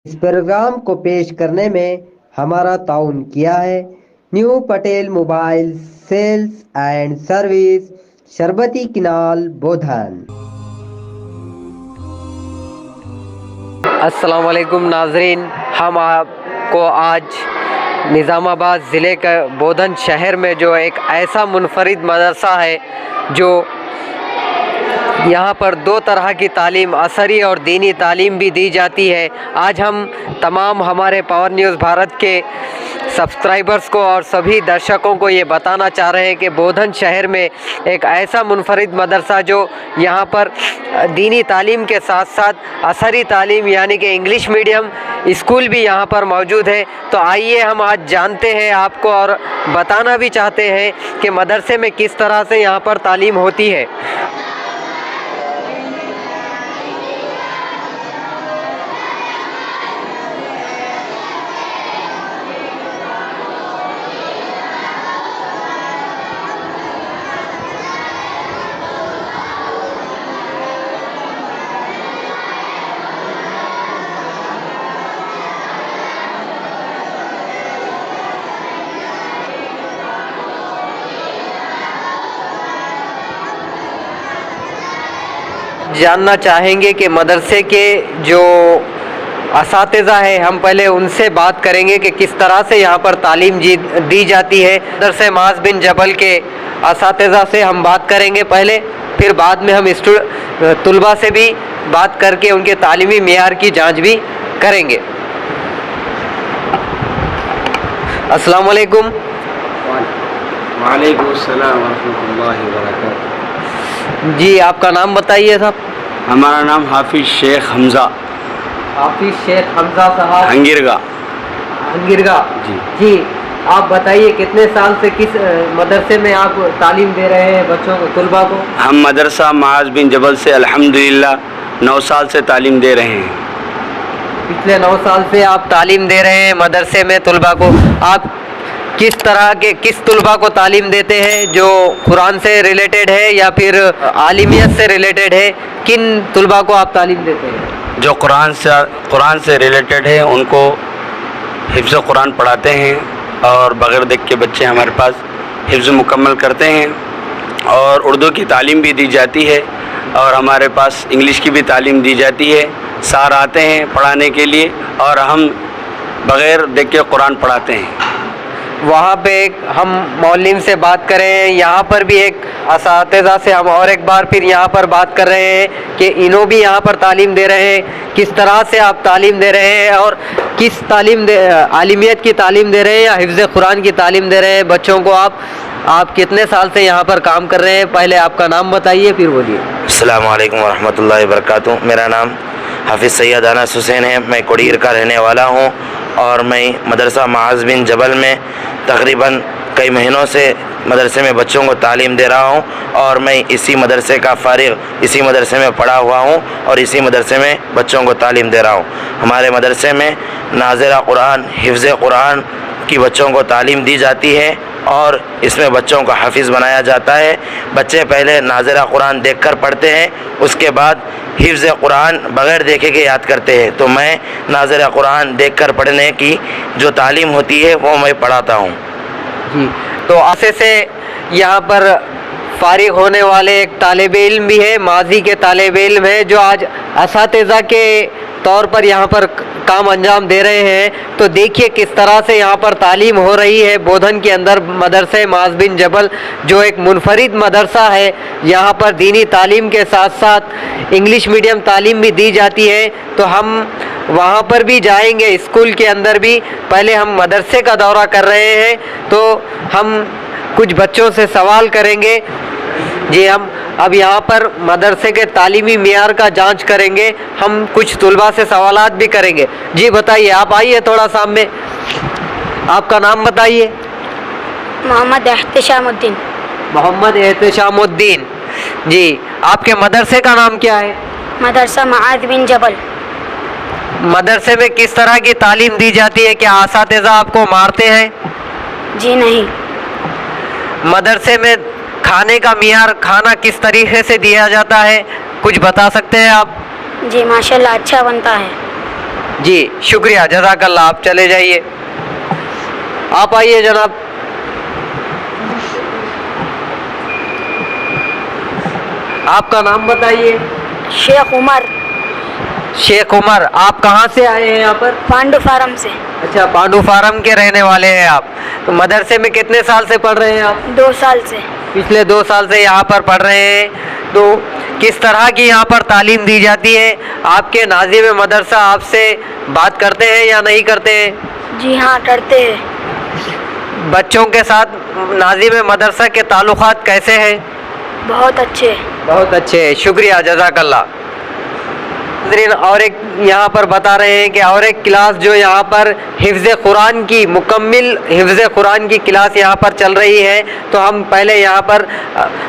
اس programme کو پیش کرنے میں ہمارا تعاون کیا ہے new Patel mobile sales and service, Sharbati canal, Bodhan. السلام علیکم ناظرین، ہم آپ کو آج نظام آباد ضلع کا بودھن شہر میں جو ایک ایسا منفرد مدرسہ ہے جو یہاں پر دو طرح کی تعلیم، عصری اور دینی تعلیم بھی دی جاتی ہے، آج ہم تمام ہمارے پاور نیوز بھارت کے سبسکرائبرز کو اور سبھی درشکوں کو یہ بتانا چاہ رہے ہیں کہ بودھن شہر میں ایک ایسا منفرد مدرسہ جو یہاں پر دینی تعلیم کے ساتھ ساتھ عصری تعلیم یعنی کہ انگلش میڈیم اسکول بھی یہاں پر موجود ہے۔ تو آئیے ہم آج جانتے ہیں آپ کو اور بتانا بھی چاہتے ہیں کہ مدرسے میں کس طرح سے یہاں پر تعلیم ہوتی ہے۔ جاننا چاہیں گے کہ مدرسے کے جو اساتذہ ہیں، ہم پہلے ان سے بات کریں گے کہ کس طرح سے یہاں پر تعلیم دی جاتی ہے۔ مدرسے معاذ بن جبل کے اساتذہ سے ہم بات کریں گے پہلے، پھر بعد میں ہم طلباء سے بھی بات کر کے ان کے تعلیمی معیار کی جانچ بھی کریں گے۔ السلام علیکم۔ وعلیکم السلام ورحمۃ اللہ وبرکاتہ۔ جی آپ کا نام بتائیے صاحب۔ ہمارا نام حافظ شیخ حمزہ حافظ شیخ حمزہ صاحب، ہنگرگا۔ جی آپ بتائیے کتنے سال سے کس مدرسے میں آپ تعلیم دے رہے ہیں بچوں کو، طلباء کو؟ ہم مدرسہ معاذ بن جبل سے الحمدللہ 9 سال سے تعلیم دے رہے ہیں۔ پچھلے 9 سال سے آپ تعلیم دے رہے ہیں مدرسے میں طلباء کو۔ آپ کس طرح کے کس طلباء کو تعلیم دیتے ہیں؟ جو قرآن سے ریلیٹڈ ہے یا پھر عالمیت سے ریلیٹڈ ہے؟ کن طلباء کو آپ تعلیم دیتے ہیں؟ جو قرآن سے ریلیٹڈ ہے ان کو حفظ قرآن پڑھاتے ہیں، اور بغیر دیکھ کے بچے ہمارے پاس حفظ مکمل کرتے ہیں، اور اردو کی تعلیم بھی دی جاتی ہے، اور ہمارے پاس انگلش کی بھی تعلیم دی جاتی ہے۔ سار آتے ہیں پڑھانے کے لیے، اور ہم بغیر دیکھ کے قرآن پڑھاتے ہیں۔ وہاں پہ ایک ہم معلم سے بات کریں، یہاں پر بھی ایک اساتذہ سے ہم اور ایک بار پھر یہاں پر بات کر رہے ہیں کہ انہوں بھی یہاں پر تعلیم دے رہے ہیں۔ کس طرح سے آپ تعلیم دے رہے ہیں اور کس عالمیت کی تعلیم دے رہے ہیں یا حفظ قرآن کی تعلیم دے رہے ہیں بچوں کو؟ آپ کتنے سال سے یہاں پر کام کر رہے ہیں؟ پہلے آپ کا نام بتائیے پھر بولیے۔ السلام علیکم ورحمۃ اللہ وبرکاتہ۔ میرا نام حافظ سید انس حسین ہے، میں کوڑیر کا رہنے والا ہوں، اور میں مدرسہ معاذ بن جبل میں تقریباً کئی مہینوں سے مدرسے میں بچوں کو تعلیم دے رہا ہوں، اور میں اسی مدرسے کا فارغ اسی مدرسے میں پڑھا ہوا ہوں، اور اسی مدرسے میں بچوں کو تعلیم دے رہا ہوں۔ ہمارے مدرسے میں ناظرہ قرآن، حفظ قرآن کی بچوں کو تعلیم دی جاتی ہے، اور اس میں بچوں کو حافظ بنایا جاتا ہے۔ بچے پہلے ناظرہ قرآن دیکھ کر پڑھتے ہیں، اس کے بعد حفظ قرآن بغیر دیکھے کے یاد کرتے ہیں۔ تو میں ناظرہ قرآن دیکھ کر پڑھنے کی جو تعلیم ہوتی ہے وہ میں پڑھاتا ہوں۔ جی تو ایسے سے یہاں پر فارغ ہونے والے ایک طالب علم بھی ہے، ماضی کے طالب علم ہے، جو آج اساتذہ کے طور پر یہاں پر کام انجام دے رہے ہیں۔ تو دیکھیے کس طرح سے یہاں پر تعلیم ہو رہی ہے بودھن کے اندر مدرسے معاذ بن جبل، جو ایک منفرد مدرسہ ہے۔ یہاں پر دینی تعلیم کے ساتھ ساتھ انگلش میڈیم تعلیم بھی دی جاتی ہے۔ تو ہم وہاں پر بھی جائیں گے، اسکول کے اندر بھی۔ پہلے ہم مدرسے کا دورہ کر رہے ہیں تو ہم کچھ بچوں سے سوال کریں گے۔ جی ہم اب یہاں پر مدرسے کے تعلیمی معیار کا جانچ کریں گے، ہم کچھ طلباء سے سوالات بھی کریں گے۔ جی بتائیے، آپ آئیے تھوڑا سامنے، آپ کا نام بتائیے۔ محمد احتشام الدین۔ محمد احتشام الدین، جی آپ کے مدرسے کا نام کیا ہے؟ مدرسہ معاذ بن جبل۔ مدرسے میں کس طرح کی تعلیم دی جاتی ہے؟ کیا اساتذہ آپ کو مارتے ہیں؟ جی نہیں۔ مدرسے میں کھانے کا معیار، کھانا کس طریقے سے دیا جاتا ہے، کچھ بتا سکتے ہیں آپ؟ جی ماشاءاللہ اچھا بنتا ہے۔ جی شکریہ جزاک اللہ. آپ چلے جائیے. آپ آئیے جناب. آپ کا نام بتائیے. شیخ عمر شیخ عمر. آپ کہاں سے آئے ہیں یہاں پر؟ پانڈو فارم سے. اچھا پانڈو فارم کے رہنے والے ہیں آپ. تو مدرسے میں کتنے سال سے پڑھ رہے ہیں آپ؟ 2 سال سے. پچھلے 2 سال سے یہاں پر پڑھ رہے ہیں. تو کس طرح کی یہاں پر تعلیم دی جاتی ہے؟ آپ کے ناظم مدرسہ آپ سے بات کرتے ہیں یا نہیں کرتے ہیں؟ جی ہاں کرتے ہیں. بچوں کے ساتھ ناظم مدرسہ کے تعلقات کیسے ہیں؟ بہت اچھے. بہت اچھے. شکریہ جزاک اللہ. اور ایک یہاں پر بتا رہے ہیں کہ اور ایک کلاس جو یہاں پر حفظ قرآن کی مکمل حفظ قرآن کی کلاس یہاں پر چل رہی ہے. تو ہم پہلے یہاں پر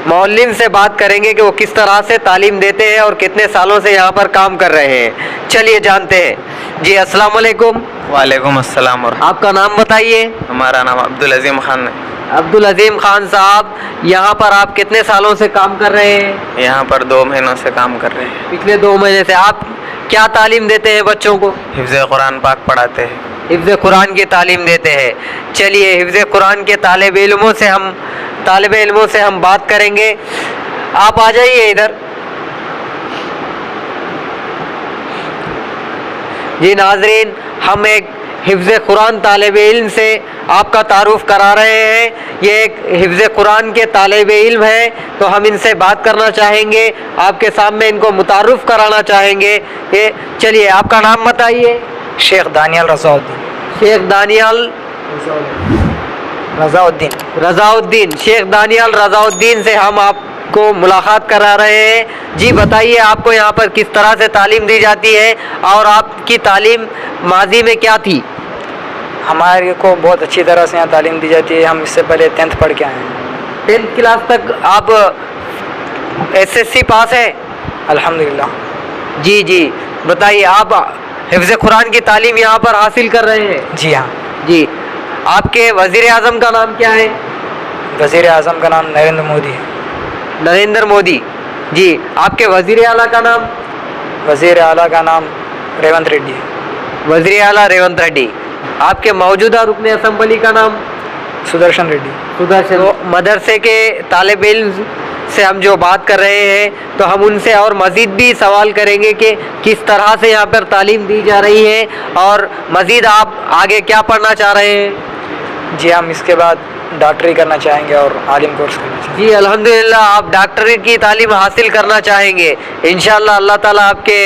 معلم سے بات کریں گے کہ وہ کس طرح سے تعلیم دیتے ہیں اور کتنے سالوں سے یہاں پر کام کر رہے ہیں. چلیے جانتے ہیں. جی السلام علیکم. وعلیکم السلام ورحمۃ. آپ کا نام بتائیے. ہمارا نام عبدالعظیم خان ہے. عبدالعظیم خان صاحب یہاں پر آپ کتنے سالوں سے کام کر رہے ہیں؟ یہاں پر 2 مہینوں سے کام کر رہے ہیں. پچھلے 2 مہینے سے. آپ کیا تعلیم دیتے ہیں بچوں کو؟ حفظ قرآن پاک پڑھاتے ہیں. حفظ قرآن کی تعلیم دیتے ہیں. چلیے حفظ قرآن کے طالب علموں سے ہم بات کریں گے. آپ آ جائیے ادھر. جی ناظرین ہم ایک حفظ قرآن طالب علم سے آپ کا تعارف کرا رہے ہیں. یہ ایک حفظ قرآن کے طالب علم ہیں. تو ہم ان سے بات کرنا چاہیں گے. آپ کے سامنے ان کو متعارف کرانا چاہیں گے. چلیے آپ کا نام بتائیے. شیخ دانیال رضا الدین. شیخ دانیال رضا الدین. شیخ دانیال رضا الدین سے ہم آپ کو ملاقات کرا رہے ہیں. جی بتائیے آپ کو یہاں پر کس طرح سے تعلیم دی جاتی ہے اور آپ کی تعلیم ماضی میں کیا تھی؟ ہمارے کو بہت اچھی طرح سے یہاں تعلیم دی جاتی ہے. ہم اس سے پہلے 10th پڑھ کے آئے ہیں. 10th کلاس تک آپ SSC پاس ہیں؟ الحمدللہ. جی جی بتائیے آپ حفظ قرآن کی تعلیم یہاں پر حاصل کر رہے ہیں؟ جی ہاں. جی آپ کے وزیر اعظم کا نام کیا ہے؟ وزیر اعظم کا نام نریندر مودی ہے. نریندر مودی. جی آپ کے وزیر اعلیٰ کا نام؟ وزیر اعلیٰ کا نام ریونت ریڈی ہے. وزیر اعلیٰ ریونت ریڈی. آپ کے موجودہ رکن اسمبلی کا نام؟ سدرشن ریڈی. سدرشن. مدرسے کے طالب علم سے ہم جو بات کر رہے ہیں تو ہم ان سے اور مزید بھی سوال کریں گے کہ کس طرح سے یہاں پر تعلیم دی جا رہی ہے اور مزید آپ آگے کیا پڑھنا چاہ رہے ہیں؟ جی ہم اس کے بعد ڈاکٹری کرنا چاہیں گے اور عالم کورس کرنا چاہیں گے. جی الحمدللہ آپ ڈاکٹری کی تعلیم حاصل کرنا چاہیں گے. انشاءاللہ اللہ تعالیٰ آپ کے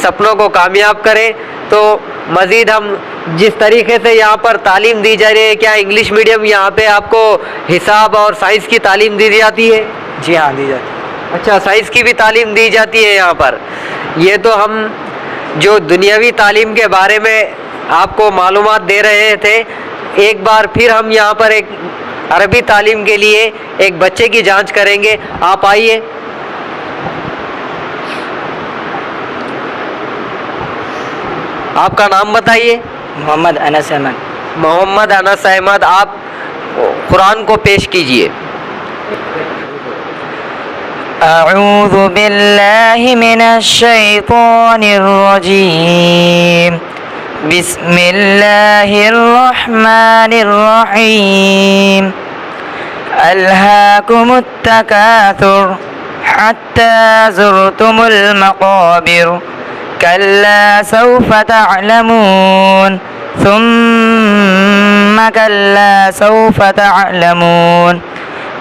سپنوں کو کامیاب کرے. تو مزید ہم جس طریقے سے یہاں پر تعلیم دی جا رہی ہے کیا انگلش میڈیم یہاں پہ آپ کو حساب اور سائنس کی تعلیم دی جاتی ہے؟ جی ہاں دی جاتی ہے. اچھا سائنس کی بھی تعلیم دی جاتی ہے یہاں پر. یہ تو ہم جو دنیاوی تعلیم کے بارے میں آپ کو معلومات دے رہے تھے. ایک بار پھر ہم یہاں پر ایک عربی تعلیم کے لیے ایک بچے کی جانچ کریں گے. آپ آئیے. آپ کا نام بتائیے. محمد انس احمد. محمد انس احمد. آپ قرآن کو پیش کیجئے. اعوذ باللہ من الشیطان الرجیم. بسم اللہ الرحمن الرحیم. الہاکم التکاثر حتی زرتم المقابر كلا سوف تعلمون ثم كلا سوف تعلمون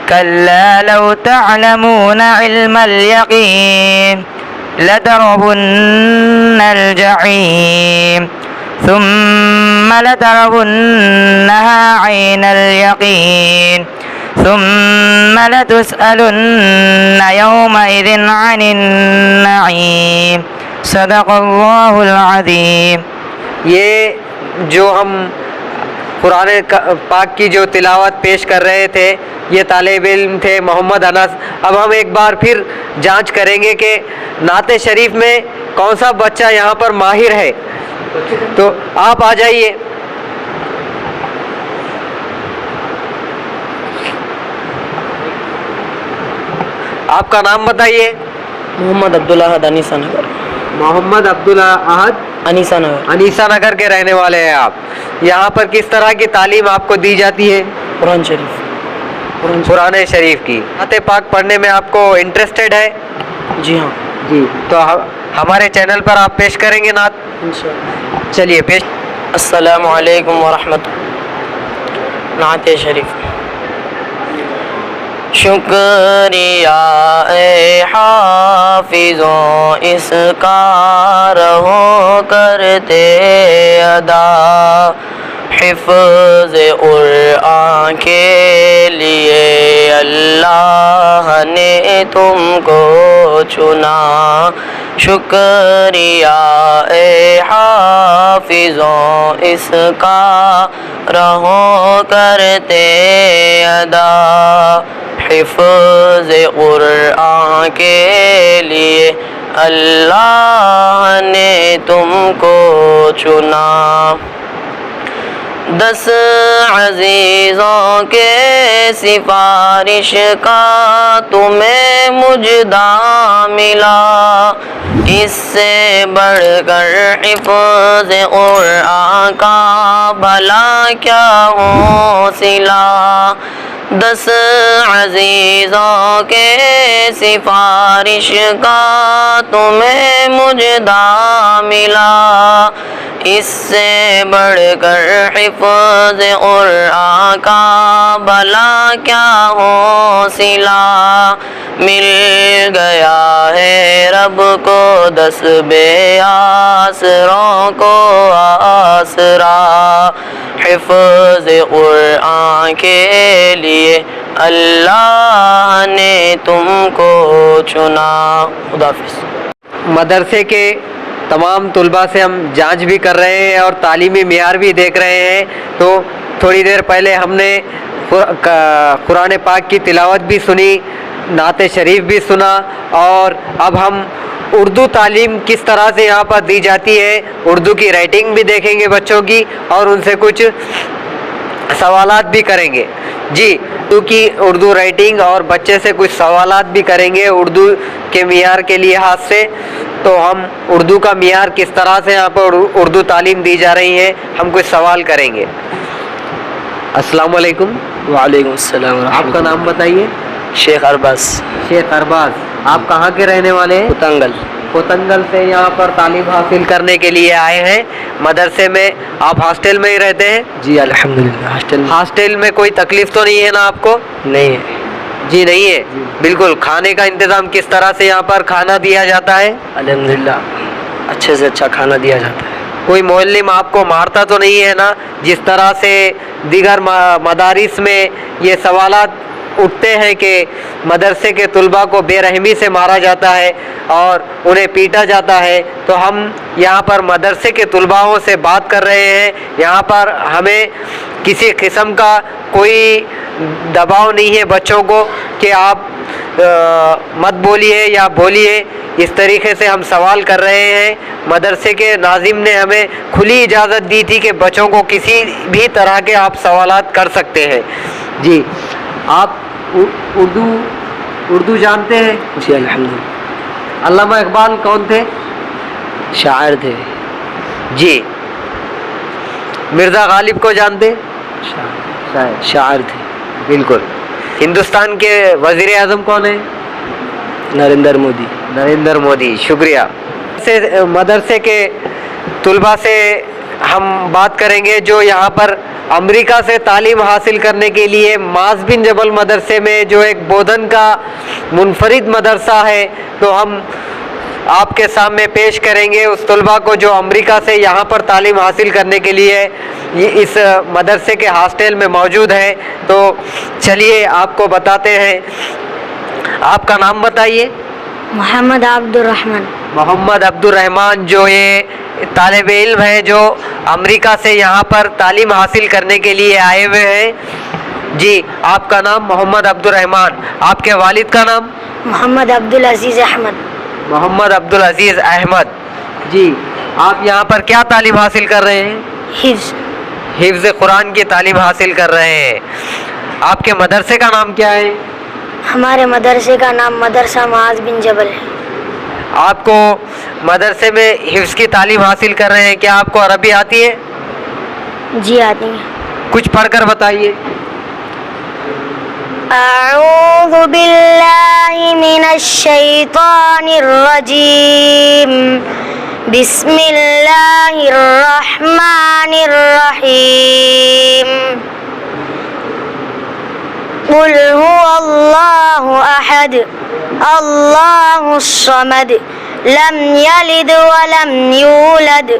كلا لو تعلمون علم اليقين لترون الجحيم ثم لترونها عين اليقين ثم لتسألن يومئذ عن النعيم. صدق اللہ العظیم. یہ جو ہم قرآن پاک کی جو تلاوت پیش کر رہے تھے یہ طالب علم تھے محمد انس. اب ہم ایک بار پھر جانچ کریں گے کہ نعت شریف میں کون سا بچہ یہاں پر ماہر ہے. تو آپ آ جائیے. آپ کا نام بتائیے. محمد عبداللہ احد انیسہ نگر. محمد عبداللہ احد अनीसा नगर अनीसा नगर के रहने वाले हैं आप। यहाँ पर किस तरह की तालीम आपको दी जाती है? कुरान शरीफ कुरान शरीफ की। नाते पाक पढ़ने में आपको इंटरेस्टेड है? जी हाँ जी। तो हमारे चैनल पर आप पेश करेंगे नात? इंशाअल्लाह। चलिए पेश। अस्सलामु अलैकुम व रहमतुल्लाह। नात शरीफ। शुक्रिया ए हाफिज़ों इसका रहो करते अदा, हिफ़्ज़ कुरान के लिए अल्लाह ने तुमको चुना। शुक्रिया ए हाफिज़ों इसका रहो करते अदा, हिफ़्ज़ कुरान के लिए अल्लाह ने तुमको चुना। 10 अज़ीज़ों के सिफारिश का तुम्हें मुजदा मिला, इससे बढ़कर हिफ़्ज़ कुरान का भला क्या हौसला। 10 अज़ीज़ों के सिफारिश का तुम्हें मुजदा मिला, इससे बढ़कर हिफ़्ज़ कुरान का भला क्या हौसला। मिल गया है रब को 10 बेआसरों को आसरा, हिफ़्ज़ कुरान के लिए अल्लाह ने तुमको चुना। खुदाफिज़। मदरसे के तमाम तुलबा से हम जांच भी कर रहे हैं और तालीमी मियार भी देख रहे हैं। तो थोड़ी देर पहले हमने कुरान पाक की तिलावत भी सुनी, नात शरीफ भी सुना, और अब हम उर्दू तालीम किस तरह से यहाँ पर दी जाती है, उर्दू की राइटिंग भी देखेंगे बच्चों की और उनसे कुछ सवालात भी करेंगे। जी, क्योंकि उर्दू राइटिंग और बच्चे से कुछ सवालात भी करेंगे उर्दू के मियार के लिहाज से। तो हम उर्दू का मियार किस तरह से यहाँ पर उर्दू तालीम दी जा रही है, हम कुछ सवाल करेंगे। अस्सलाम वालेकुम। वालेकुम अस्सलाम। आपका नाम बताइए। शेख अरबाज। शेख अरबाज, आप कहाँ के रहने वाले हैं? पुतंगल। पुतंगल से यहाँ पर तालीम हासिल करने के लिए आए हैं मदरसे में। आप हॉस्टल में ही रहते हैं? जी अल्हम्दुलिल्लाह। हॉस्टल में कोई तकलीफ तो नहीं है ना आपको? नहीं है जी नहीं है। बिल्कुल। खाने का इंतज़ाम किस तरह से यहाँ पर खाना दिया जाता है? अल्हम्दुलिल्लाह अच्छे से अच्छा खाना दिया जाता है। कोई मुअल्लिम आपको मारता तो नहीं है ना, जिस तरह से दीगर मदारिस में ये सवालात उठते हैं कि मदरसे के तुलबा को बेरहमी से मारा जाता है और उन्हें पीटा जाता है। तो हम यहाँ पर मदरसे के तुलबाओं से बात कर रहे हैं। यहाँ पर हमें किसी किस्म का कोई दबाव नहीं है बच्चों को कि आप मत बोलिए या बोलिए। इस तरीके से हम सवाल कर रहे हैं। मदरसे के नाज़िम ने हमें खुली इजाज़त दी थी कि बच्चों को किसी भी तरह के आप सवालात कर सकते हैं। जी, आप उर्दू जानते हैं? जी अल्हम्दुलिल्लाह। अल्लामा इकबाल कौन थे? शायर थे। जी। मिर्ज़ा गालिब को जानते? शायर थे। बिल्कुल। हिंदुस्तान के वज़ीर आज़म कौन है? नरेंद्र मोदी। नरेंद्र मोदी, शुक्रिया। से मदरसे के तुलबा से हम बात करेंगे जो यहाँ पर अमेरिका से तालीम हासिल करने के लिए माज़ बिन जबल मदरसे में, जो एक बोधन का मुनफरिद मदरसा है, तो हम आपके सामने पेश करेंगे उस तुलबा को जो अमेरिका से यहाँ पर तालीम हासिल करने के लिए ये इस मदरसे के हॉस्टल में मौजूद है। तो चलिए आपको बताते हैं। आपका नाम बताइए। मोहम्मद अब्दुर्रहमान। मोहम्मद अब्दुर्रहमान, जो ये तालिब इल्म है जो अमेरिका से यहाँ पर तालीम हासिल करने के लिए आए हुए हैं। जी, आपका नाम मोहम्मद अब्दुर्रहमान। आपके वालिद का नाम? मोहम्मद अब्दुल अजीज़ अहमद। मोहम्मद अब्दुल अजीज़ अहमद। जी, आप यहाँ पर क्या तालीम हासिल कर रहे हैं? हिफ्ज़ कुरान की तालीम हासिल कर रहे हैं। आपके मदरसे का नाम क्या है? हमारे मदरसे का नाम मदरसा माज़ बिन जबल है। آپ کو مدرسے میں حفظ کی تعلیم حاصل کر رہے ہیں, کیا آپ کو عربی آتی ہے؟ جی آتی ہیں. کچھ پڑھ کر بتائیے. اعوذ باللہ من الشیطان الرجیم, بسم اللہ الرحمن الرحیم. قل هو اللہ احد اللہ الصمد لم یلد ولم یولد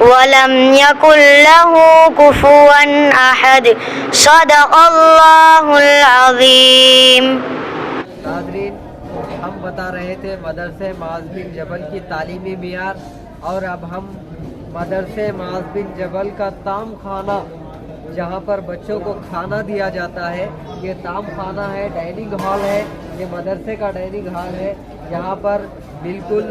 ولم یکن له کفوا احد. صدق اللہ العظیم. ناظرین, ہم بتا رہے تھے مدرسے معاذ بن جبل کی تعلیمی معیار, اور اب ہم مدرسے معاذ بن جبل کا طعام خانہ, جہاں پر بچوں کو کھانا دیا جاتا ہے, یہ طعام خانہ ہے, ڈائننگ ہال ہے, یہ مدرسے کا ڈائننگ ہال ہے. یہاں پر بالکل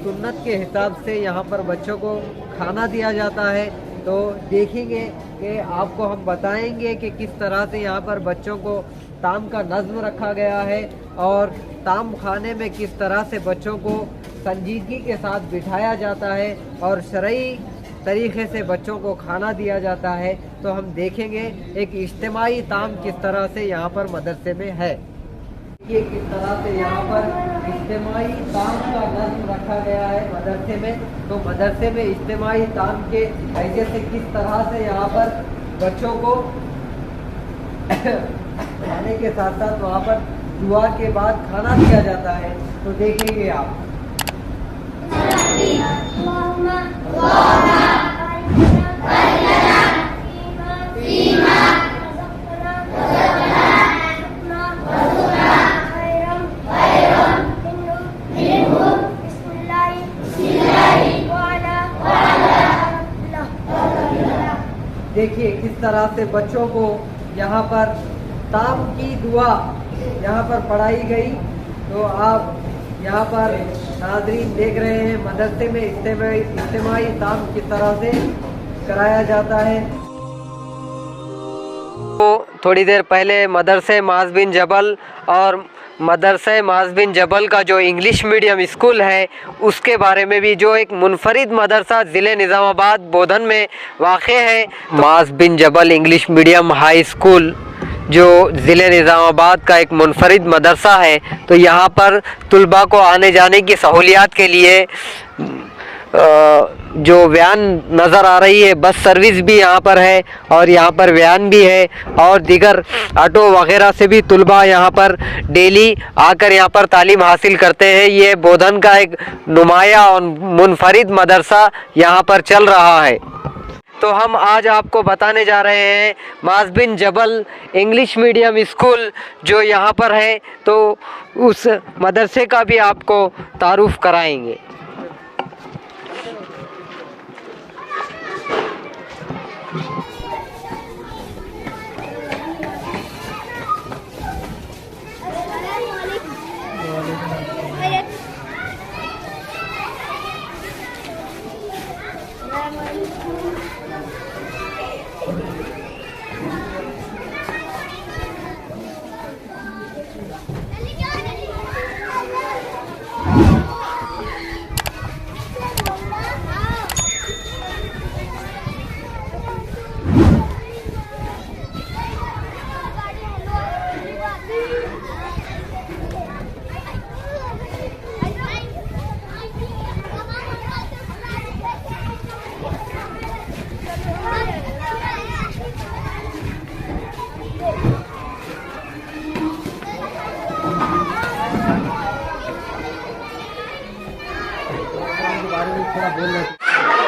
سنت کے حساب سے یہاں پر بچوں کو کھانا دیا جاتا ہے. تو دیکھیں گے کہ آپ کو ہم بتائیں گے کہ کس طرح سے یہاں پر بچوں کو طعام کا نظم رکھا گیا ہے, اور طعام خانے میں کس طرح سے بچوں کو سنجیدگی کے ساتھ بٹھایا جاتا ہے اور شرعی طریقے سے بچوں کو کھانا دیا جاتا ہے. تو ہم دیکھیں گے ایک اجتماعی طعام کس طرح سے یہاں پر مدرسے میں ہے. یہ کس طرح سے یہاں پر اجتماعی طعام کا نظم رکھا گیا ہے مدرسے میں. تو مدرسے میں اجتماعی طعام کے حیثیت سے کس طرح سے یہاں پر بچوں کو کھانے کے ساتھ ساتھ وہاں پر دعا کے بعد کھانا دیا جاتا ہے. تو دیکھیں گے آپ. دیکھیے کس طرح سے بچوں کو یہاں پر طعام کی دعا یہاں پر پڑھائی گئی. تو آپ یہاں پر ناظرین دیکھ رہے ہیں مدرسے میں اجتماعی طعام کس طرح سے کرایا جاتا ہے. تھوڑی دیر پہلے مدرسے معاذ بن جبل اور مدرسہ معاذ بن جبل کا جو انگلش میڈیم اسکول ہے اس کے بارے میں بھی, جو ایک منفرد مدرسہ ضلع نظام آباد بودھن میں واقع ہے. معاذ بن جبل انگلش میڈیم ہائی اسکول جو ضلع نظام آباد کا ایک منفرد مدرسہ ہے, تو یہاں پر طلباء کو آنے جانے کی سہولیات کے لیے جو ویان نظر آ رہی ہے, بس سروس بھی یہاں پر ہے, اور یہاں پر ویان بھی ہے, اور دیگر آٹو وغیرہ سے بھی طلباء یہاں پر ڈیلی آ کر یہاں پر تعلیم حاصل کرتے ہیں. یہ بودھن کا ایک نمایاں اور منفرد مدرسہ یہاں پر چل رہا ہے. تو ہم آج آپ کو بتانے جا رہے ہیں معاذ بن جبل انگلش میڈیم اسکول جو یہاں پر ہے, تو اس مدرسے کا بھی آپ کو تعارف کرائیں گے.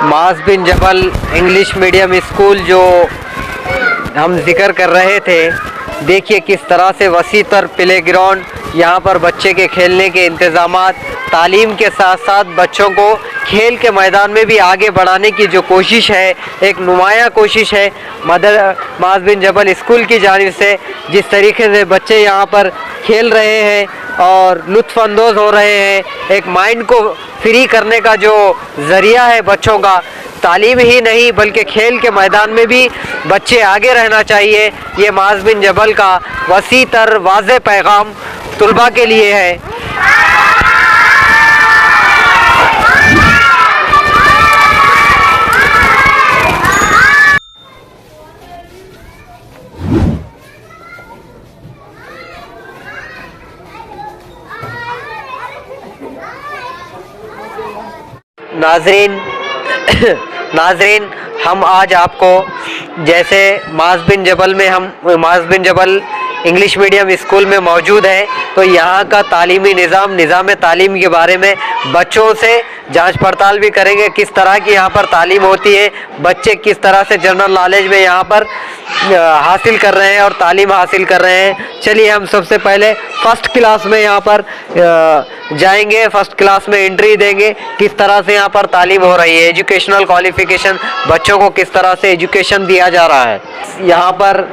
معاذ بن جبل انگلش میڈیم اسکول جو ہم ذکر کر رہے تھے, دیکھیے کس طرح سے وسیع تر پلے گراؤنڈ, یہاں پر بچے کے کھیلنے کے انتظامات, تعلیم کے ساتھ ساتھ بچوں کو کھیل کے میدان میں بھی آگے بڑھانے کی جو کوشش ہے, ایک نمایاں کوشش ہے معاذ بن جبل اسکول کی جانب سے. جس طریقے سے بچے یہاں پر کھیل رہے ہیں اور لطف اندوز ہو رہے ہیں, ایک مائنڈ کو فری کرنے کا جو ذریعہ ہے بچوں کا, تعلیم ہی نہیں بلکہ کھیل کے میدان میں بھی بچے آگے رہنا چاہیے. یہ معاذ بن جبل کا وسیع تر واضح پیغام طلباء کے لیے ہے. नाजरीन हम आज आपको जैसे माज bin Jabal English medium school में मौजूद है, तो यहाँ का तालीमी निज़ाम तालीम के बारे में बच्चों से जांच पड़ताल भी करेंगे, किस तरह की यहाँ पर तालीम होती है, बच्चे किस तरह से जनरल नॉलेज में यहाँ पर हासिल कर रहे हैं और तालीम हासिल कर रहे हैं। चलिए हम सबसे पहले फर्स्ट क्लास में यहाँ पर जाएंगे, फर्स्ट क्लास में एंट्री देंगे, किस तरह से यहाँ पर तालीम हो रही है, एजुकेशनल क्वालिफिकेशन, बच्चों को किस तरह से एजुकेशन दिया जा रहा है। यहाँ पर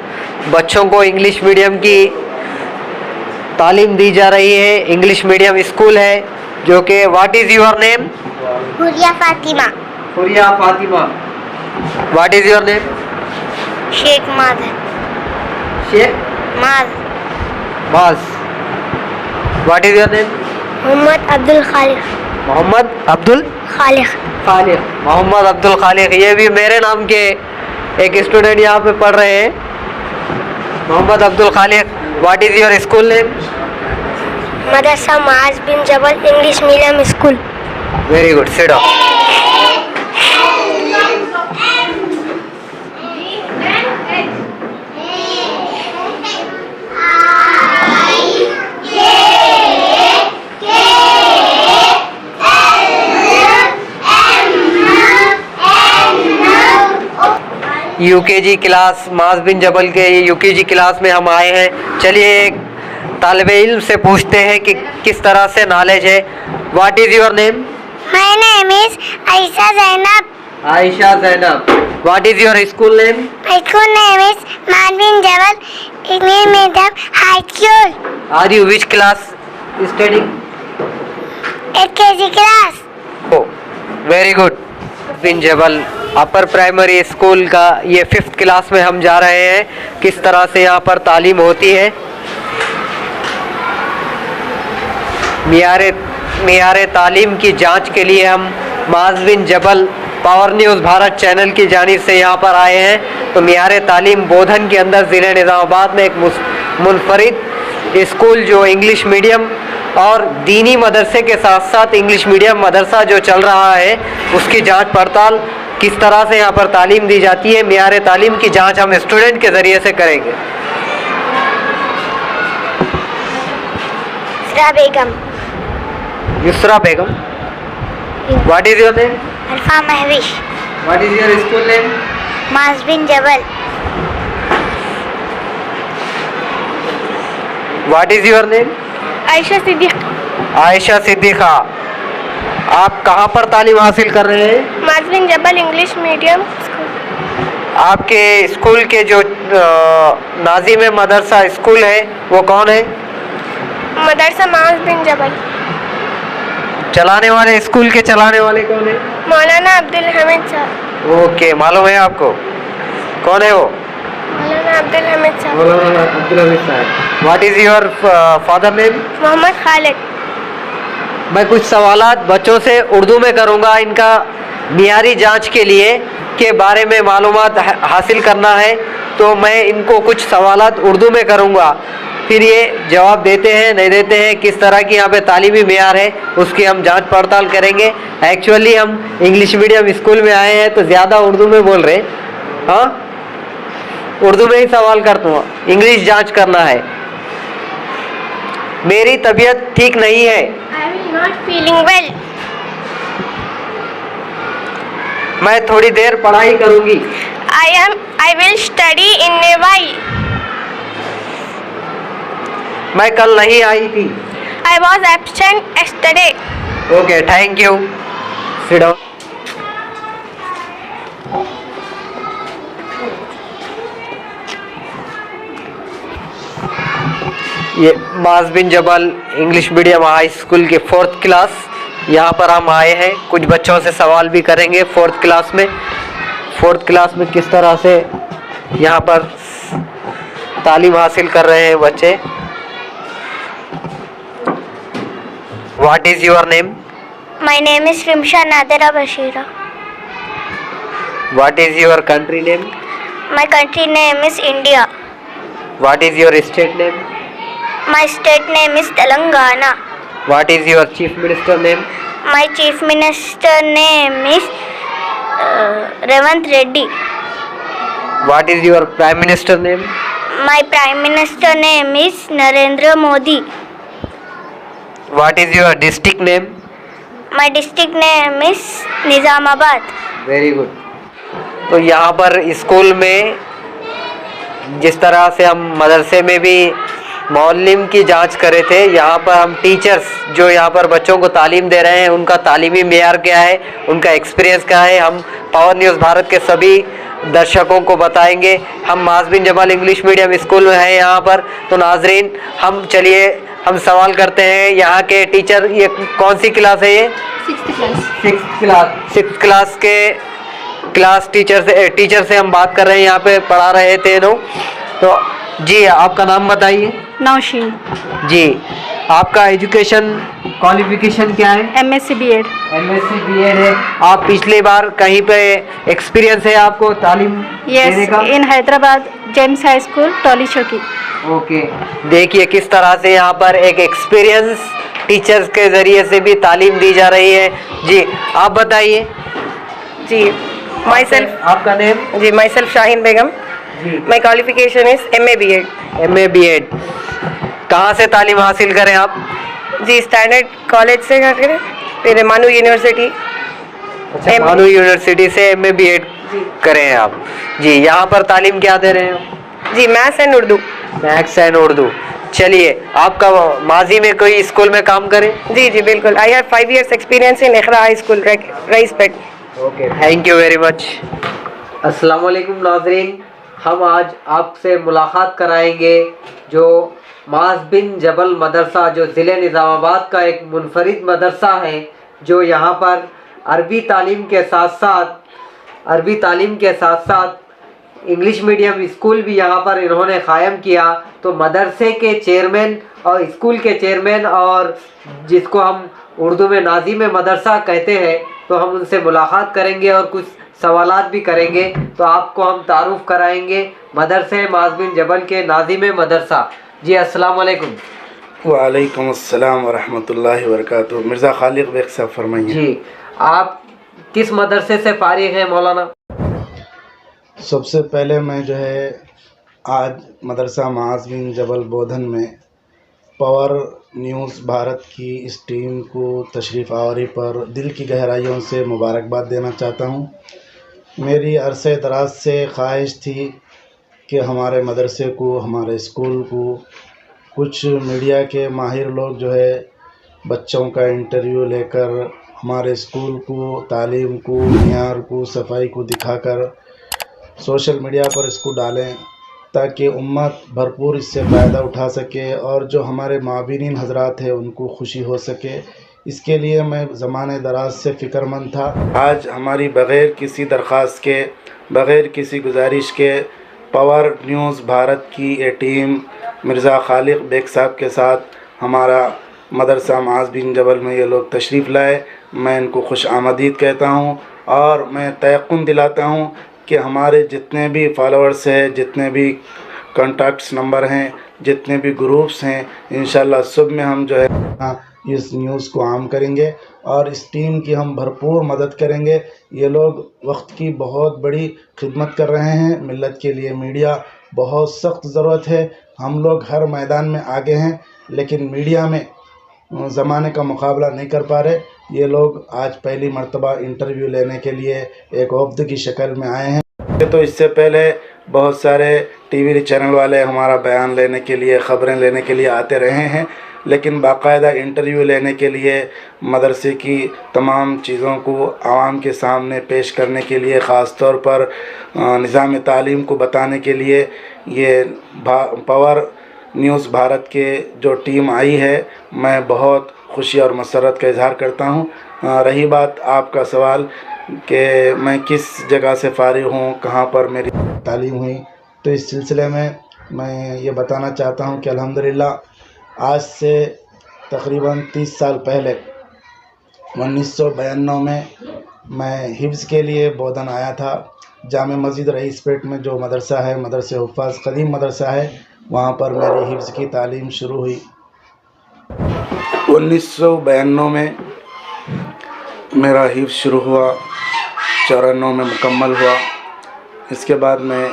बच्चों को इंग्लिश मीडियम की तालीम दी जा रही है, इंग्लिश मीडियम स्कूल है जो कि what is your name? Huriya Fatima. Huriya Fatima. What is your name? Sheikh Maaz. Sheikh Maaz. What is your name? Mohammad Abdul Khaliq. Mohammad Abdul Khaliq. Mohammad Abdul खालिक, ये भी मेरे नाम के एक स्टूडेंट यहाँ पे पढ़ रहे हैं, Mohammad Abdul Khaliq. What is your school name? Madrasa Maaz bin Jabal English medium school. Very good, sit down. UKG class Maaz bin जबल के यूकेजी क्लास में हम आए हैं। चलिए एक तालिब इल्म से पूछते हैं कि किस तरह से नॉलेज है। What is your name? My name is Aisha Zainab. Aisha Zainab. What is your school name? My school name is Maaz bin Jabal English medium high school. Are you which class studying? LKG class. Oh very good. Bin Jabal upper primary school का ये 5th class में हम जा रहे हैं, किस तरह से यहाँ पर तालीम होती है। मियारे तालीम की जांच के लिए हम माज बिन जबल पावर न्यूज़ भारत चैनल की जानिब से यहाँ पर आए हैं। तो मियारे तालीम बोधन के अंदर ज़िले निज़ामाबाद में एक मुनफरिद स्कूल जो इंग्लिश मीडियम और दीनी मदरसे के साथ साथ इंग्लिश मीडियम मदरसा जो चल रहा है, उसकी जांच पड़ताल किस तरह से यहाँ पर तालीम दी जाती है, मियारे तालीम की जांच हम स्टूडेंट के ज़रिए से करेंगे। Yusra Begum. What is your name? Alfa Mahvish. What is your school name? Maaz bin Jabal. What is your name? Aisha Siddiq. Aisha Siddiqa. आप कहाँ पर तालीम हासिल कर रहे हैं? Maaz bin Jabal English medium school. आपके स्कूल के जो नाज़िम मदरसा स्कूल है वो कौन है? मदरसा माज बिन जबल। चलाने वाले स्कूल के चलाने वाले कौन है? मौलाना अब्दुल हमीद साहब। ओके, मालूम है आपको कौन है वो? मौलाना अब्दुल हमीद साहब। मौलाना Abdul Hamid Sahab. What is your father name? Mohammad Khalid. मैं कुछ सवालात बच्चों से उर्दू में करूँगा, इनका मियारी जांच के लिए के बारे में मालूमात हासिल करना है, तो मैं इनको कुछ सवालात उर्दू में करूँगा, फिर ये जवाब देते हैं नहीं देते हैं, किस तरह की यहाँ पे तालीमी मेयार है उसकी हम जांच पड़ताल करेंगे। एक्चुअली हम इंग्लिश मीडियम स्कूल में आए हैं तो ज़्यादा उर्दू में बोल रहे हैं। हाँ, उर्दू में ही सवाल करता हूँ, इंग्लिश जांच करना है। मेरी तबीयत ठीक नहीं है। I will not feeling well. मैं थोड़ी देर पढ़ाई करूँगी। I will study in a while. मैं कल नहीं आई थी। I was absent yesterday. Okay, thank you. Sit down. ये माज bin Jabal English medium high school के 4th क्लास, यहाँ पर हम आए हैं, कुछ बच्चों से सवाल भी करेंगे। 4th क्लास में किस तरह से यहाँ पर तालीम हासिल कर रहे हैं बच्चे। What is your name? My name is Rimsha Nadira Bashira. What is your country name? My country name is India. What is your state name? My state name is Telangana. What is your chief minister name? My Chief Minister name is Revant Reddy. What is your Prime Minister name? My Prime Minister name is Narendra Modi. What is your district name? My district name is Nizamabad. Very good. तो यहाँ पर school में जिस तरह से हम मदरसे में भी मौलिम की जांच करे थे, यहाँ पर हम टीचर्स जो यहाँ पर बच्चों को तालीम दे रहे हैं उनका तालीमी मेयार क्या है, उनका एक्सपीरियंस क्या है, हम पावर न्यूज़ भारत के सभी दर्शकों को बताएंगे। हम माज bin Jabal English medium school में हैं यहाँ पर। तो नाजरीन, हम चलिए हम सवाल करते हैं यहाँ के टीचर, ये कौन सी क्लास है? ये 6th क्लास के क्लास टीचर से हम बात कर रहे हैं, यहाँ पे पढ़ा रहे थे लोग। तो जी आपका नाम बताइए। नौशीन। जी, आपका एजुकेशन क्वालिफिकेशन क्या है? MSc B.Ed। MSc B.Ed है। आप पिछली बार कहीं पे एक्सपीरियंस है आपको तालीम देने का? इन हैदराबाद जेम्स हाई स्कूल टोली चौकी। ओके, देखिए किस तरह से यहाँ पर एक एक्सपीरियंस टीचर्स के ज़रिए से भी तालीम दी जा रही है। जी आप बताइए। जी माई सेल्फ, आपका नेम? जी myself Shaheen Begum. My qualification is MA B.Ed। MA B.Ed। कहाँ से तालीम हासिल करें आप? जी स्टैंडर्ड कॉलेज से करें, फिर मानू यूनिवर्सिटी। अच्छा, मानू यूनिवर्सिटी से MA B.Ed करें आप। जी, यहाँ पर तालीम क्या दे रहे हैं? जी maths and Urdu. Maths and Urdu. चलिए, आपका माजी में कोई स्कूल में काम करे? जी जी बिल्कुल। I have 5 years experience in Iqra high school Raispet. Okay, thank you very much. अस्सलाम वालेकुम नाजरीन, हम आज आपसे मुलाकात कराएंगे जो माज बिन जबल मदरसा, जो ज़िले निज़ामाबाद का एक मुनफरिद मदरसा है, जो यहाँ पर अरबी तालीम के साथ साथ इंग्लिश मीडियम स्कूल भी यहाँ पर इन्होंने क़ायम किया। तो मदरसे के चेयरमैन और स्कूल के चेयरमैन, और जिसको हम उर्दू में नाज़िम मदरसा कहते हैं, तो हम उनसे मुलाकात करेंगे और कुछ सवालात भी करेंगे। तो आपको हम तारुफ कराएंगे मदरसे माज बिन जबल के नाज़िम मदरसा। जी अस्सलाम वालेकुम। वालेकुम अस्सलाम व रहमतुल्लाहि व बरकातुहू। मिर्ज़ा खालिद बेग साहब फरमाइए। जी, आप किस मदरसे से फारिग हैं मौलाना? सबसे पहले मैं जो है आज मदरसा माज बिन जबल बोधन में पावर न्यूज़ भारत की इस टीम को तशरीफ़ आवर पर दिल की गहराइयों से मुबारकबाद देना चाहता हूँ। मेरी अरसे दराज से ख्वाहिश थी कि हमारे मदरसे को, हमारे स्कूल को कुछ मीडिया के माहिर लोग जो है बच्चों का इंटरव्यू लेकर हमारे स्कूल को, तालीम को, मियार को, सफाई को दिखाकर सोशल मीडिया पर इसको डालें ताकि उम्मत भरपूर इससे फ़ायदा उठा सके और जो हमारे माबिनीन हजरात हैं उनको खुशी हो सके। इसके लिए मैं ज़माने दराज से फ़िक्रमंद था। आज हमारी बग़ैर किसी दरख्वास्त के, बग़ैर किसी गुजारिश के पावर न्यूज़ भारत की ये टीम मिर्ज़ा खालिद बेग साहब के साथ हमारा मदरसा माज बिन जबल में ये लोग तशरीफ़ लाए। मैं इनको खुश आमदीद कहता हूँ और मैं तयक़ुन दिलाता हूँ कि हमारे जितने भी फॉलोअर्स हैं, जितने भी कॉन्टैक्ट्स नंबर हैं, जितने भी ग्रुप्स हैं, इंशाल्लाह सब में हम जो है इस न्यूज़ को आम करेंगे और इस टीम की हम भरपूर मदद करेंगे। ये लोग वक्त की बहुत बड़ी खिदमत कर रहे हैं मिल्लत के लिए। मीडिया बहुत सख्त ज़रूरत है। हम लोग हर मैदान में आगे हैं लेकिन मीडिया में ज़माने का मुकाबला नहीं कर पा रहे। ये लोग आज पहली मर्तबा इंटरव्यू लेने के लिए एक वफ्द की शक्ल में आए हैं। तो इससे पहले बहुत सारे टीवी चैनल वाले हमारा बयान लेने के लिए, ख़बरें लेने के लिए आते रहे हैं, लेकिन बाकायदा इंटरव्यू लेने के लिए, मदरसे की तमाम चीज़ों को आवाम के सामने पेश करने के लिए, ख़ास तौर पर निज़ाम तालीम को बताने के लिए ये पावर न्यूज़ भारत के जो टीम आई है, मैं बहुत खुशी और मसरत का इजहार करता हूँ। रही बात आपका सवाल कि मैं किस जगह से फ़ारिग हूँ, कहाँ पर मेरी तालीम हुई, तो इस सिलसिले में मैं ये बताना चाहता हूँ कि अल्हम्दुलिल्लाह आज से तकरीबन 30 साल पहले 1992 में मैं हिफ्ज़ के लिए बोधन आया था। जामे मस्जिद रईसपेट में जो मदरसा है, मदरसे हुफ़ाज़ क़दीम मदरसा है, वहाँ पर मेरी हिफ्ज़ की तालीम शुरू हुई। 1992 में मेरा हिफ्ज़ शुरू हुआ 94 में मुकम्मल हुआ। इसके बाद मैं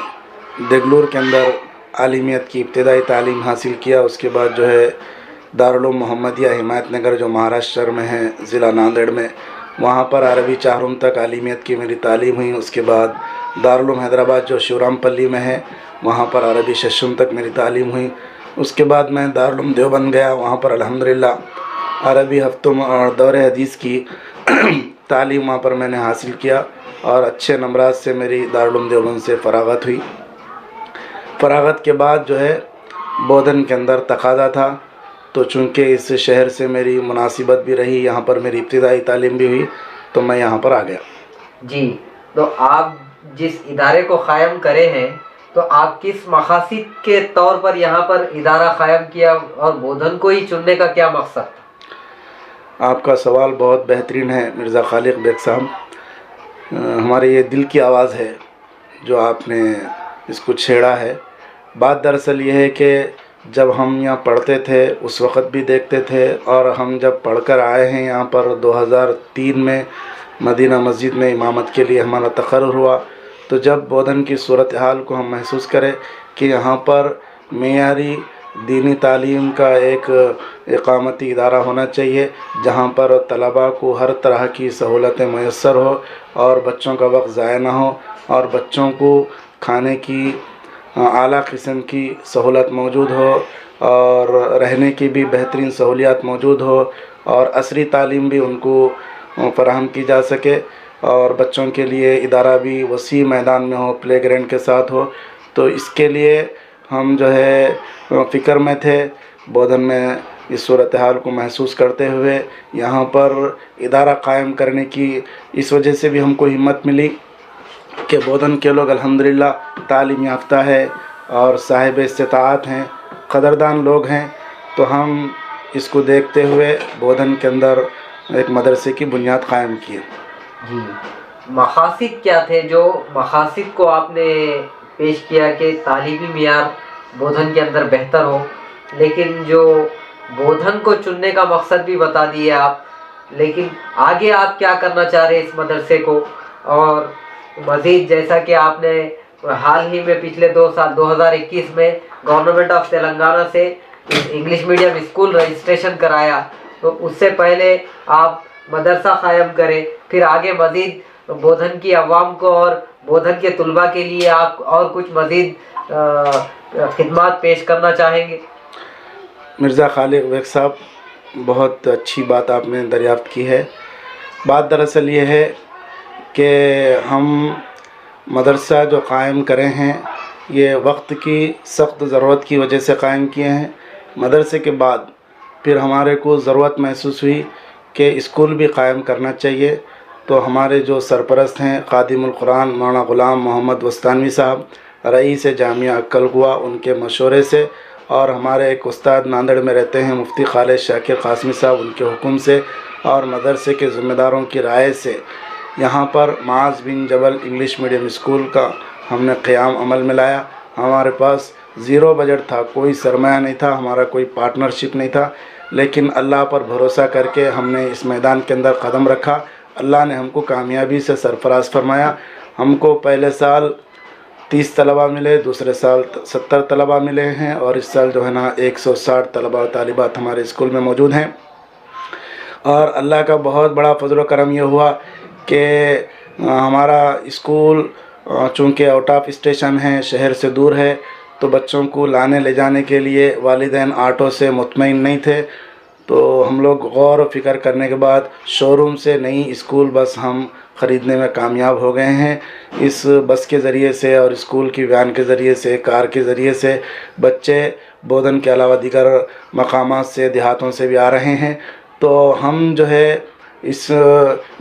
देगलूर के अंदर आलिमियत की इब्तदाई तालीम हासिल किया। उसके बाद जो है दारुल उलूम मोहम्मदिया हिमायत नगर जो महाराष्ट्र में है, ज़िला नांदेड़ में, वहाँ पर अरबी चारुम तक आलिमियत की मेरी तालीम हुई। उसके बाद दारुल उलूम हैदराबाद जो शिवरामपल्ली में है, वहाँ पर अरबी शशम तक मेरी तालीम हुई। उसके बाद मैं दारुल उलूम देवबंद गया, वहाँ पर अल्हम्दुलिल्लाह अरबी हफ्तों और दौरे हदीस की तालीम वहाँ पर मैंने हासिल किया और अच्छे नंबरात से मेरी दारुल उलूम देवबंद से फ़रागत हुई। फ़रागत के बाद जो है बोधन के अंदर तकाज़ा था, तो चूँकि इस शहर से मेरी मुनासिबत भी रही, यहाँ पर मेरी इब्तिदाई तालीम भी हुई, तो मैं यहाँ पर आ गया। जी, तो आप जिस इदारे को क़ायम करे हैं, तो आप किस मक़ासिद के तौर पर यहाँ पर इदारा क़ायम किया और बोधन को ही चुनने का क्या मकसद था? आपका सवाल बहुत बेहतरीन है मिर्ज़ा खालिक बेग साहब। हमारे ये दिल की आवाज़ है जो आपने इसको छेड़ा है। बात दरअसल ये है कि जब हम यहाँ पढ़ते थे उस वक़्त भी देखते थे, और हम जब पढ़कर आए हैं यहाँ पर 2003 में मदीना मस्जिद में इमामत के लिए हमारा तक़र्रुर हुआ, तो जब बोधन की सूरत हाल को हम महसूस करें कि यहाँ पर मेयारी दीनी तालीम का एक इक़ामती इदारा होना चाहिए, जहाँ पर तलबा को हर तरह की सहूलतें मैसर हो और बच्चों का वक्त ज़ाया ना हो, और बच्चों को खाने की आला किस्म की सहूलत मौजूद हो और रहने की भी बेहतरीन सहूलियात मौजूद हो, और असरी तालीम भी उनको फ़राहम की जा सके, और बच्चों के लिए इदारा भी वसी मैदान में हो, प्ले ग्राउंड के साथ हो। तो इसके लिए हम जो है फ़िक्र में थे। बोधन में इस सूरत हाल को महसूस करते हुए यहाँ पर इदारा कायम करने की इस वजह से भी हमको हिम्मत मिली कि बोधन के लोग अल्हम्दुलिल्लाह तालीम याफ्ता है और साहिब इस्तिताअत हैं, क़दरदान लोग हैं, तो हम इसको देखते हुए बोधन के अंदर एक मदरसे की बुनियाद कायम की। जी, मक़ासिद क्या थे जो मक़ासिद को आपने पेश किया कि तालीमी मियार बोधन के अंदर बेहतर हो, लेकिन जो बोधन को चुनने का मकसद भी बता दिए आप, लेकिन आगे आप क्या करना चाह रहे हैं इस मदरसे को? और मज़ीद जैसा कि आपने हाल ही में पिछले 2 साल 2021 में गवर्नमेंट ऑफ तेलंगाना से इंग्लिश मीडियम स्कूल रजिस्ट्रेशन कराया, तो उससे पहले आप मदरसा क़ायम करें, फिर आगे मज़ीद बोधन की अवाम को और बोधन के तुलबा के लिए आप और कुछ मज़ीद खिदमात पेश करना चाहेंगे? मिर्ज़ा खालिक बेग साहब, बहुत अच्छी बात आपने दरियाफ़्त की है। बात दरअसल ये है कि हम मदरसा जो कायम करें हैं, ये वक्त की सख्त ज़रूरत की वजह से कायम किए हैं। मदरसे के बाद फिर हमारे को ज़रूरत महसूस हुई कि स्कूल भी कायम करना चाहिए, तो हमारे जो सरपरस्त हैं ख़ादिमुल कुरान मौलाना ग़ुलाम मोहम्मद वस्तानवी साहब, रईस जामिया अक्कलकुआ, उनके मशवरे से, और हमारे एक उस्ताद नांदेड़ में रहते हैं मुफ्ती खालिद शाकिर कासमी साहब, उनके हुक्म से और मदरसे के ज़िम्मेदारों की राय से यहाँ पर माज़ बिन जबल इंग्लिश मीडियम स्कूल का हमने क़याम अमल में लाया। हमारे पास ज़ीरो बजट था, कोई सरमाया नहीं था, हमारा कोई पार्टनरशिप नहीं था, लेकिन अल्लाह पर भरोसा करके हमने इस मैदान के अंदर कदम रखा। अल्लाह ने हमको कामयाबी से सरफराज फरमाया। हमको पहले साल 30 तलबा मिले, दूसरे साल 70 तलबा मिले हैं, और इस साल जो है ना 160 तलबा और तालिबात हमारे स्कूल में मौजूद हैं। और अल्लाह का बहुत बड़ा फजल करम ये हुआ कि हमारा स्कूल चूँकि आउट ऑफ स्टेशन है, शहर से दूर है, तो बच्चों को लाने ले जाने के लिए वालिदैन ऑटो से मुतमईन नहीं थे, तो हम लोग गौर व फिक्र करने के बाद शोरूम से नई स्कूल बस हम ख़रीदने में कामयाब हो गए हैं। इस बस के ज़रिए से और स्कूल की वैन के ज़रिए से, कार के ज़रिए से बच्चे बोधन के अलावा दीगर मकामात से, देहातों से भी आ रहे हैं। तो हम जो है इस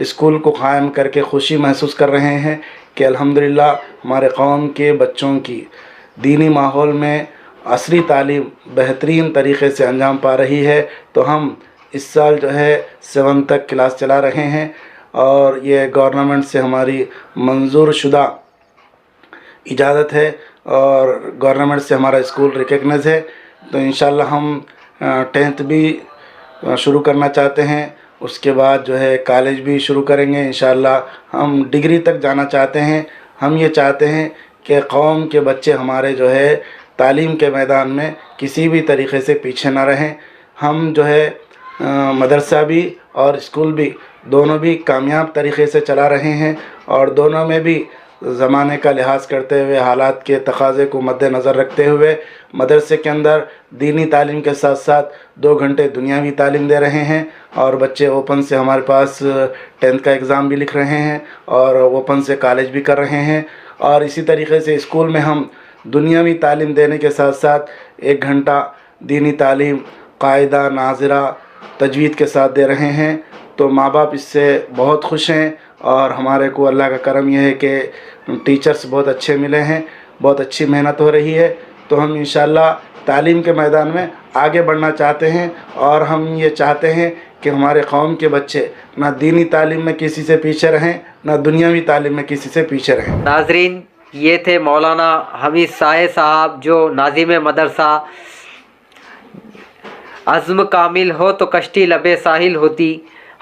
स्कूल को क़ायम करके खुशी महसूस कर रहे हैं कि अल्हम्दुलिल्लाह हमारे कौम के बच्चों की दीनी माहौल में असरी तालीम बेहतरीन तरीक़े से अंजाम पा रही है। तो हम इस साल जो है 7 तक क्लास चला रहे हैं, और ये गवर्नमेंट से हमारी मंजूर शुदा इजाज़त है और गवर्नमेंट से हमारा स्कूल रिकग्नाइज है। तो इंशाल्लाह हम 10th भी शुरू करना चाहते हैं, اس کے بعد جو ہے کالج بھی شروع کریں گے انشاءاللہ. ہم ڈگری تک جانا چاہتے ہیں. ہم یہ چاہتے ہیں کہ قوم کے بچے ہمارے جو ہے تعلیم کے میدان میں کسی بھی طریقے سے پیچھے نہ رہیں. ہم جو ہے مدرسہ بھی اور اسکول بھی دونوں بھی کامیاب طریقے سے چلا رہے ہیں، اور دونوں میں بھی زمانے کا لحاظ کرتے ہوئے، حالات کے تقاضے کو مد نظر رکھتے ہوئے مدرسے کے اندر دینی تعلیم کے ساتھ ساتھ 2 گھنٹے دنیاوی تعلیم دے رہے ہیں. اور بچے اوپن سے ہمارے پاس 10th کا ایگزام بھی لکھ رہے ہیں اور اوپن سے کالج بھی کر رہے ہیں. اور اسی طریقے سے اسکول میں ہم دنیاوی تعلیم دینے کے ساتھ ساتھ 1 گھنٹہ دینی تعلیم قاعدہ ناظرہ تجوید کے ساتھ دے رہے ہیں. تو ماں باپ اس سے بہت خوش ہیں، اور ہمارے کو اللہ کا کرم یہ ہے کہ ٹیچرز بہت اچھے ملے ہیں، بہت اچھی محنت ہو رہی ہے. تو ہم انشاءاللہ تعلیم کے میدان میں آگے بڑھنا چاہتے ہیں، اور ہم یہ چاہتے ہیں کہ ہمارے قوم کے بچے نہ دینی تعلیم میں کسی سے پیچھے رہیں، نہ دنیاوی تعلیم میں کسی سے پیچھے رہیں. ناظرین، یہ تھے مولانا حمید سائے صاحب، جو ناظم مدرسہ. عزم کامل ہو تو کشتی لبے ساحل ہوتی،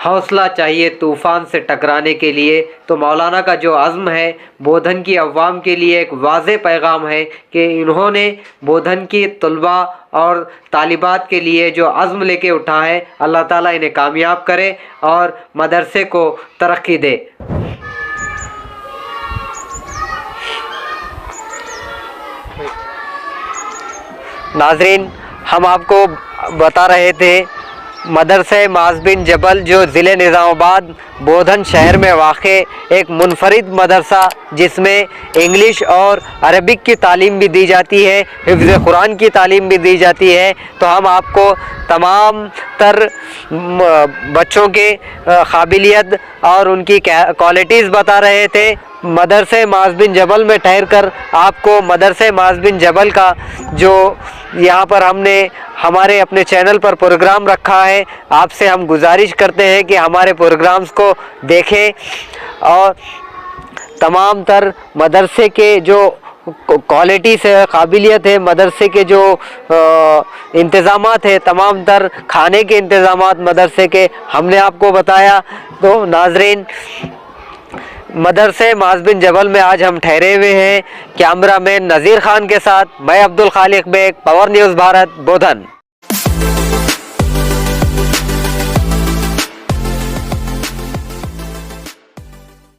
حوصلہ چاہیے طوفان سے ٹکرانے کے لیے. تو مولانا کا جو عزم ہے بودھن کی عوام کے لیے ایک واضح پیغام ہے کہ انہوں نے بودھن کی طلباء اور طالبات کے لیے جو عزم لے کے اٹھا ہے، اللہ تعالیٰ انہیں کامیاب کرے اور مدرسے کو ترقی دے. ناظرین، ہم آپ کو بتا رہے تھے مدرسہ معاذ بن جبل جو ضلع نظام آباد بودھن شہر میں واقع ایک منفرد مدرسہ، جس میں انگلش اور عربک کی تعلیم بھی دی جاتی ہے، حفظ قرآن کی تعلیم بھی دی جاتی ہے. تو ہم آپ کو تمام تر بچوں کے قابلیت اور ان کی کوالٹیز بتا رہے تھے. مدرسہ معاذ بن جبل میں ٹھہر کر آپ کو مدرسہ معاذ بن جبل کا جو یہاں پر ہم نے ہمارے اپنے چینل پر پروگرام رکھا ہے، آپ سے ہم گزارش کرتے ہیں کہ ہمارے پروگرامز کو دیکھیں، اور تمام تر مدرسے کے جو کوالٹیز ہے، قابلیت ہے، مدرسے کے جو انتظامات ہے، تمام تر کھانے کے انتظامات مدرسے کے ہم نے آپ کو بتایا. تو ناظرین، مدرسے معاذ بن جبل میں آج ہم ٹھہرے ہوئے ہیں. کیمرہ مین نذیر خان کے ساتھ میں Abdul Khaliq bag, power news Bharat, بودھن.